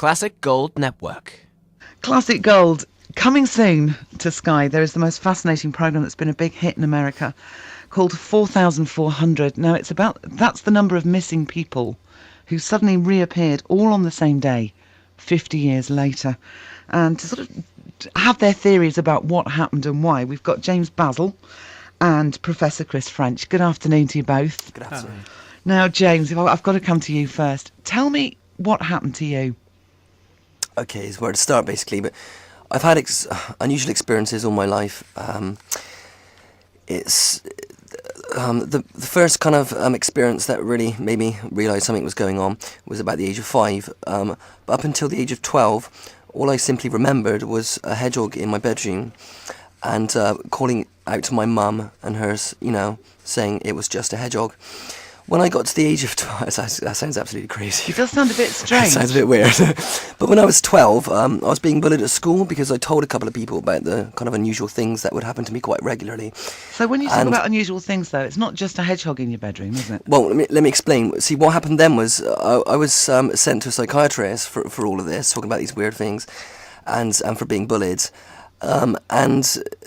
Classic Gold Network. Classic Gold. Coming soon to Sky, there is the most fascinating programme that's been a big hit in America called 4,400. Now, that's the number of missing people who suddenly reappeared all on the same day, 50 years later. And to sort of have their theories about what happened and why, we've got James Basil and Professor Chris French. Good afternoon to you both. Good afternoon. Now, James, I've got to come to you first. Tell me what happened to you. Okay, is where to start basically, but I've had unusual experiences all my life. It's the first kind of experience that really made me realise something was going on was about the age of 5. But up until the age of 12, all I simply remembered was a hedgehog in my bedroom and calling out to my mum and her, saying it was just a hedgehog. When I got to the age of 12, that sounds absolutely crazy. It does sound a bit strange. It sounds a bit weird. But when I was 12, I was being bullied at school because I told a couple of people about the kind of unusual things that would happen to me quite regularly. So when you talk about unusual things, though, it's not just a hedgehog in your bedroom, is it? Well, let me explain. See, what happened then was I was sent to a psychiatrist for all of this, talking about these weird things, and for being bullied. And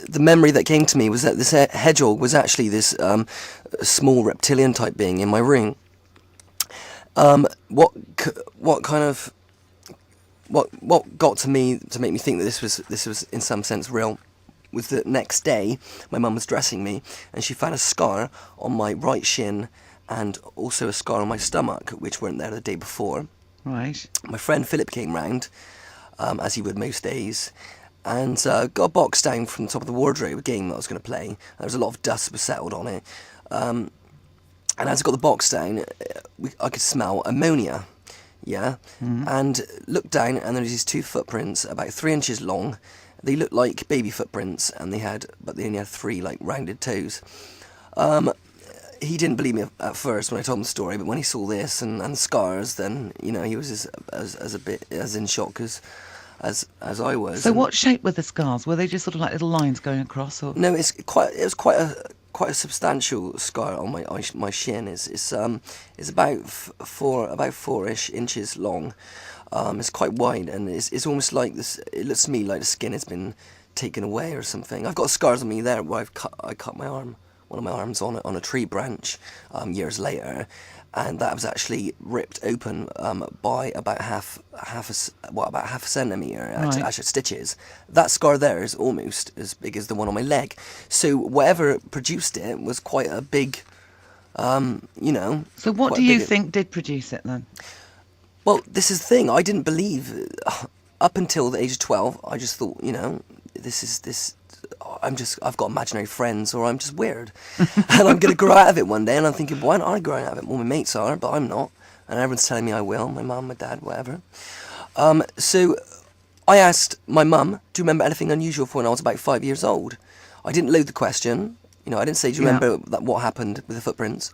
the memory that came to me was that this hedgehog was actually this small reptilian type being in my room. What got to me to make me think that this was in some sense real was the next day my mum was dressing me and she found a scar on my right shin and also a scar on my stomach which weren't there the day before. Right. My friend Philip came round, as he would most days, and got a box down from the top of the wardrobe, a game that I was going to play. There was a lot of dust was settled on it. And as I got the box down, I could smell ammonia, yeah? Mm-hmm. And looked down, and there was these 2 footprints, about 3 inches long. They looked like baby footprints, and they only had 3, like, rounded toes. He didn't believe me at first when I told him the story, but when he saw this and the scars, then, he was as a bit as in shock as I was. So what shape were the scars? Were they just sort of like little lines going across, or? No, it was quite a substantial scar on my shin. It's about 4-ish inches long. It's quite wide and it's almost like this. It looks to me like the skin has been taken away or something. I've got scars on me there where I cut my arm, one of my arms on a tree branch years later. And that was actually ripped open by about half a centimetre, Right. actually stitches. That scar there is almost as big as the one on my leg. So whatever produced it was quite a big, So what do you think did produce it then? Well, this is the thing. I didn't believe, up until the age of 12, I just thought, I've got imaginary friends or I'm just weird. And I'm going to grow out of it one day. And I'm thinking, why aren't I growing out of it? Well, my mates are, but I'm not. And everyone's telling me I will. My mum, my dad, whatever. So I asked my mum, do you remember anything unusual from when I was about 5 years old? I didn't load the question. I didn't say, do you remember what happened with the footprints?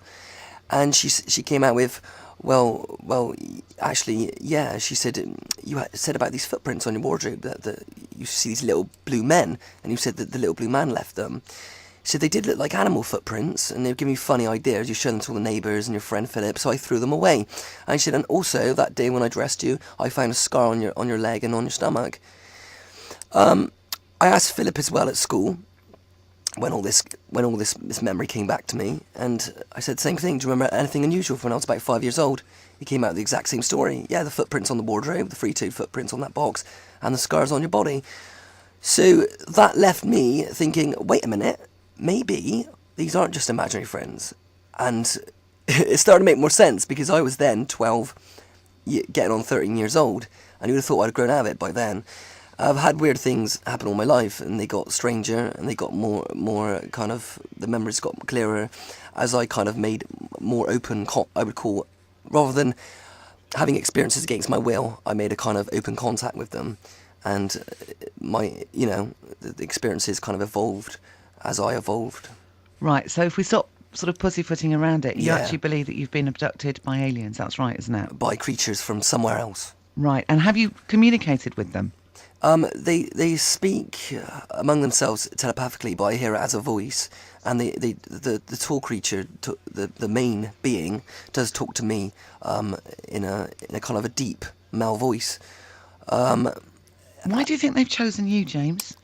And she came out with, well, actually, yeah. She said, you said about these footprints on your wardrobe that you see these little blue men, and you said that the little blue man left them. She said they did look like animal footprints, and they were giving me funny ideas. You showed them to all the neighbours and your friend Philip, so I threw them away. And she said, and also that day when I dressed you, I found a scar on your leg and on your stomach. I asked Philip as well at school. When all this memory came back to me, and I said the same thing. Do you remember anything unusual from when I was about 5 years old? He came out with the exact same story. Yeah, the footprints on the wardrobe, the 3-2 footprints on that box, and the scars on your body. So that left me thinking, wait a minute, maybe these aren't just imaginary friends. And it started to make more sense because I was then 12, getting on 13 years old, and you would have thought I'd grown out of it by then. I've had weird things happen all my life, and they got stranger, and they got more kind of, the memories got clearer as I kind of made more open, I would call, rather than having experiences against my will, I made a kind of open contact with them, and the experiences kind of evolved as I evolved. Right, so if we stop sort of pussyfooting around it, you actually believe that you've been abducted by aliens, that's right, isn't it? By creatures from somewhere else. Right, and have you communicated with them? They speak among themselves telepathically, but I hear it as a voice. And the tall creature, the main being, does talk to me in a kind of a deep male voice. Why do you think they've chosen you, James?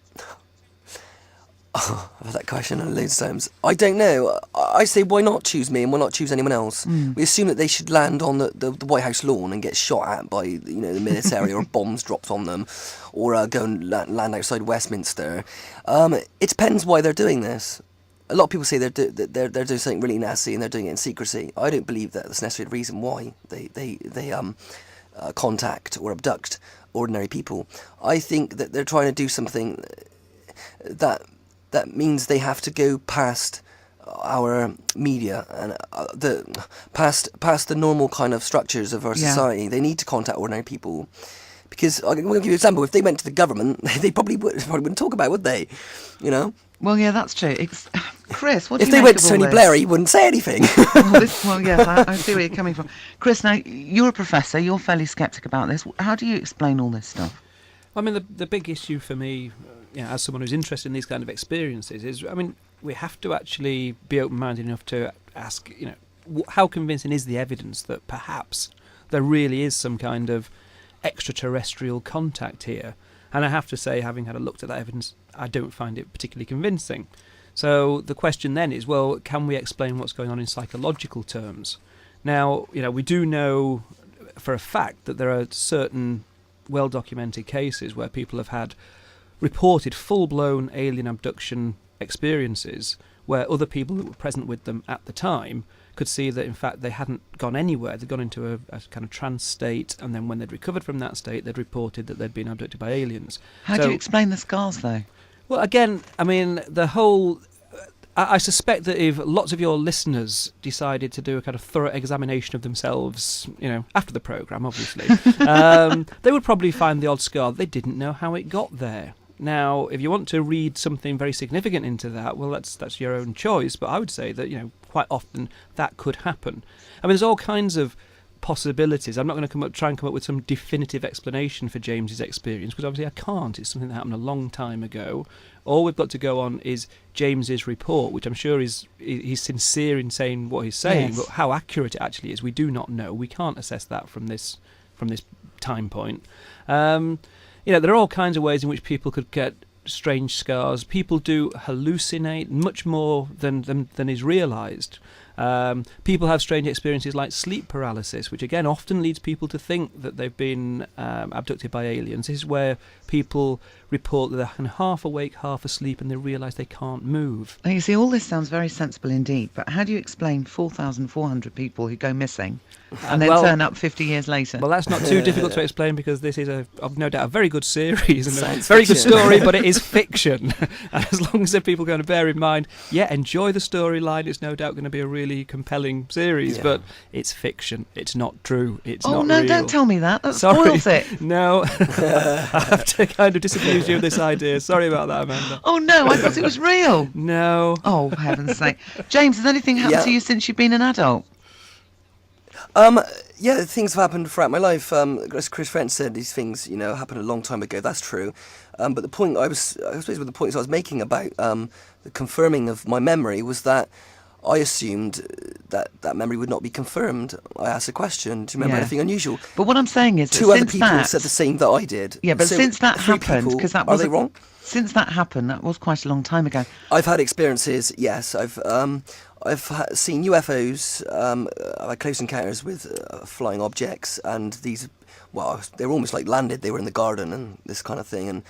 I've had that question loads of times. I don't know. I say, why not choose me and why not choose anyone else? We assume that they should land on the White House lawn and get shot at by the military or bombs dropped on them, or go and land outside Westminster. It depends why they're doing this. A lot of people say they're doing something really nasty and they're doing it in secrecy. I don't believe that that's necessarily the reason why they contact or abduct ordinary people. I think that they're trying to do something that means they have to go past our media and past the normal kind of structures of our society. They need to contact ordinary people, because I'm going to give you an example. If they went to the government, they probably wouldn't talk about it, would they? Well, yeah, that's true. Chris, what do if you they make went of to all Tony this? Blair, he wouldn't say anything. Well, yes, I see where you're coming from. Chris, now, you're a professor. You're fairly sceptic about this. How do you explain all this stuff? I mean, the big issue for me, as someone who's interested in these kind of experiences, is, we have to actually be open-minded enough to ask, how convincing is the evidence that perhaps there really is some kind of extraterrestrial contact here? And I have to say, having had a look at that evidence, I don't find it particularly convincing. So the question then is, well, can we explain what's going on in psychological terms? Now, we do know for a fact that there are certain well-documented cases where people have had reported full-blown alien abduction experiences where other people that were present with them at the time could see that, in fact, they hadn't gone anywhere. They'd gone into a kind of trance state, and then when they'd recovered from that state, they'd reported that they'd been abducted by aliens. How do you explain the scars, though? Well, again, the whole... I suspect that if lots of your listeners decided to do a kind of thorough examination of themselves, after the programme, obviously, they would probably find the odd scar. They didn't know how it got there. Now, if you want to read something very significant into that, well, that's your own choice. But I would say that, quite often that could happen. There's all kinds of possibilities. I'm not going to try and come up with some definitive explanation for James's experience, because obviously I can't. It's something that happened a long time ago. All we've got to go on is James's report, which I'm sure he's sincere in saying what he's saying, Yes. but how accurate it actually is, we do not know. We can't assess that from this time point. There are all kinds of ways in which people could get strange scars. People do hallucinate much more than is realised. People have strange experiences like sleep paralysis, which again often leads people to think that they've been abducted by aliens. This is where people report that they're kind of half awake, half asleep, and they realise they can't move. Now, you see, all this sounds very sensible indeed, but how do you explain 4,400 people who go missing and then turn up 50 years later? Well, that's not too difficult to explain, because this is, no doubt, a very good series and a Science very good fiction. story, but it is fiction. And as long as the people are going to bear in mind, enjoy the storyline, it's no doubt going to be a really compelling series, but it's fiction. It's not true. It's not no, real. don't tell me that. That Sorry. spoils it. No, I have to kind of disabuse you of this idea. Sorry about that, Amanda. Oh, no, I thought it was real. No. Oh, heaven's sake. James, has anything happened to you since you've been an adult? Things have happened throughout my life. As Chris French said, these things, happened a long time ago. That's true. But the point I suppose the points I was making about the confirming of my memory was that I assumed that memory would not be confirmed. I asked a question, do you remember anything unusual? But what I'm saying is, Two other people said the same that I did. Yeah, but So since that three happened, people, because that are was they wrong? Since that happened, that was quite a long time ago. I've had experiences. Yes, I've seen UFOs. I've had close encounters with flying objects, and these. Well, they were almost like landed. They were in the garden and this kind of thing. And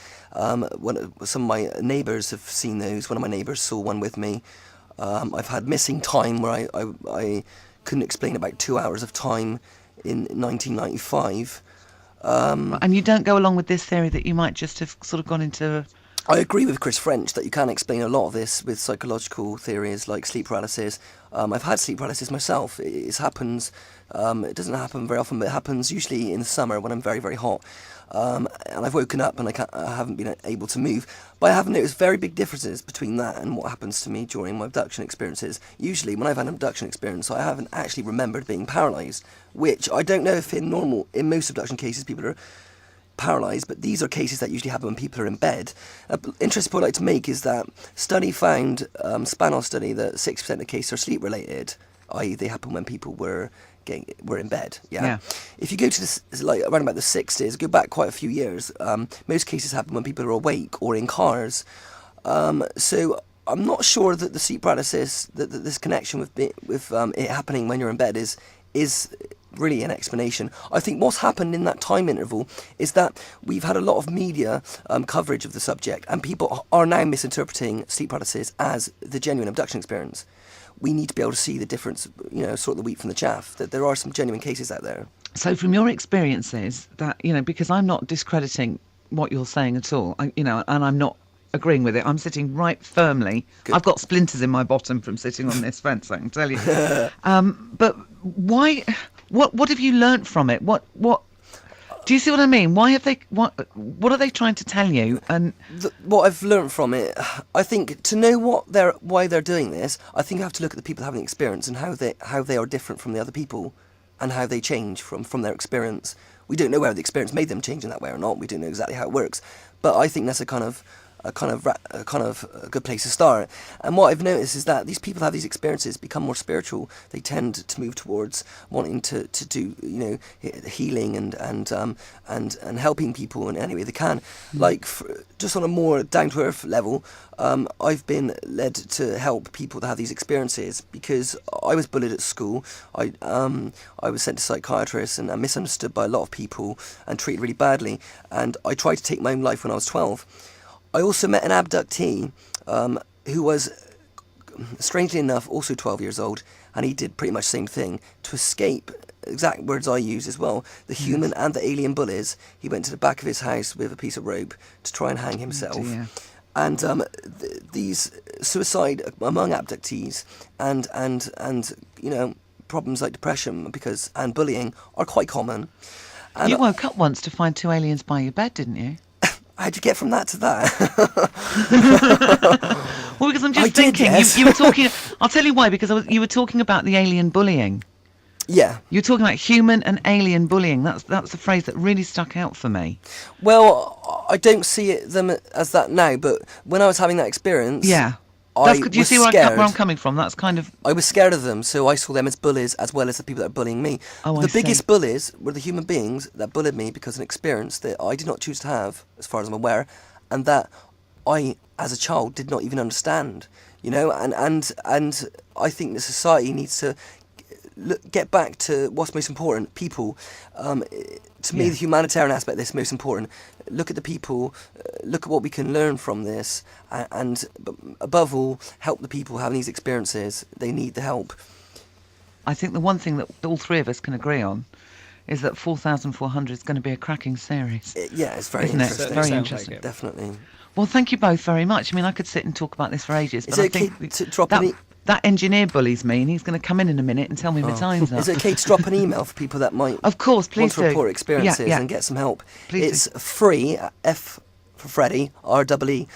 some of my neighbours have seen those. One of my neighbours saw one with me. I've had missing time where I couldn't explain about 2 hours of time in 1995. And you don't go along with this theory that you might just have sort of gone into... I agree with Chris French that you can explain a lot of this with psychological theories like sleep paralysis. I've had sleep paralysis myself. It happens. It doesn't happen very often, but it happens usually in the summer when I'm very, very hot. And I've woken up and I haven't been able to move. But I have noticed very big differences between that and what happens to me during my abduction experiences. Usually, when I've had an abduction experience, I haven't actually remembered being paralysed, which I don't know if in most abduction cases people are paralysed, but these are cases that usually happen when people are in bed. An interesting point I'd like to make is that study found, Spanos study, that 6% of cases are sleep related. i.e. they happen when people were in bed. Yeah. If you go to this, like around about the 60s, go back quite a few years, most cases happen when people are awake or in cars. So I'm not sure that the sleep paralysis, that this connection with it happening when you're in bed is really an explanation. I think what's happened in that time interval is that we've had a lot of media coverage of the subject, and people are now misinterpreting sleep paralysis as the genuine abduction experience. We need to be able to see the difference, sort the wheat from the chaff, that there are some genuine cases out there. So from your experiences, that, because I'm not discrediting what you're saying at all, and I'm not agreeing with it. I'm sitting right firmly. Good. I've got splinters in my bottom from sitting on this fence, I can tell you. But why? What have you learnt from it? What? Do you see what I mean? Why have they? What are they trying to tell you? And what I've learnt from it, I think, to know why they're doing this, I think you have to look at the people having the experience and how they are different from the other people, and how they change from their experience. We don't know whether the experience made them change in that way or not. We don't know exactly how it works, but I think that's a kind of a good place to start. And what I've noticed is that these people have these experiences, become more spiritual. They tend to move towards wanting to do healing and helping people in any way they can. Like just on a more down to earth level, I've been led to help people that have these experiences because I was bullied at school. I was sent to psychiatrists and misunderstood by a lot of people and treated really badly. And I tried to take my own life when I was 12. I also met an abductee who was, strangely enough, also 12 years old, and he did pretty much the same thing. To escape, exact words I use as well, the human and the alien bullies, he went to the back of his house with a piece of rope to try and hang himself. Oh, and these suicide among abductees and problems like depression and bullying are quite common. And you woke up once to find 2 aliens by your bed, didn't you? How'd you get from that to that? Well, because I'm just thinking, yes. you were talking. I'll tell you why. Because you were talking about the alien bullying. Yeah. You're talking about human and alien bullying. That's the phrase that really stuck out for me. Well, I don't see them as that now, but when I was having that experience, do you see where I'm coming from? That's kind of. I was scared of them, so I saw them as bullies as well as the people that are bullying me. Oh, the biggest bullies were the human beings that bullied me because of an experience that I did not choose to have, as far as I'm aware, and that I, as a child, did not even understand. And I think the society needs to get back to what's most important, people. To me, the humanitarian aspect of this is most important. Look at the people, look at what we can learn from this, and above all, help the people having these experiences. They need the help. I think the one thing that all three of us can agree on is that 4,400 is going to be a cracking series. It's very Isn't it? interesting. It's very interesting. Like it. Definitely. Well, thank you both very much. I mean, I could sit and talk about this for ages. Is but it I okay think to drop that engineer bullies me, and he's going to come in a minute and tell me my time's up. Is it okay to drop an email for people that might Of course, please want to report experiences and get some help? Please it's free, F for Freddy, REE_concern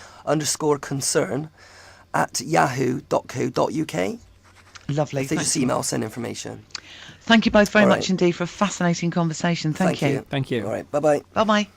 @yahoo.co.uk. Lovely. If they just email, send information. Thank you both very All much right. indeed for a fascinating conversation. Thank you. Thank you. All right, bye-bye. Bye-bye.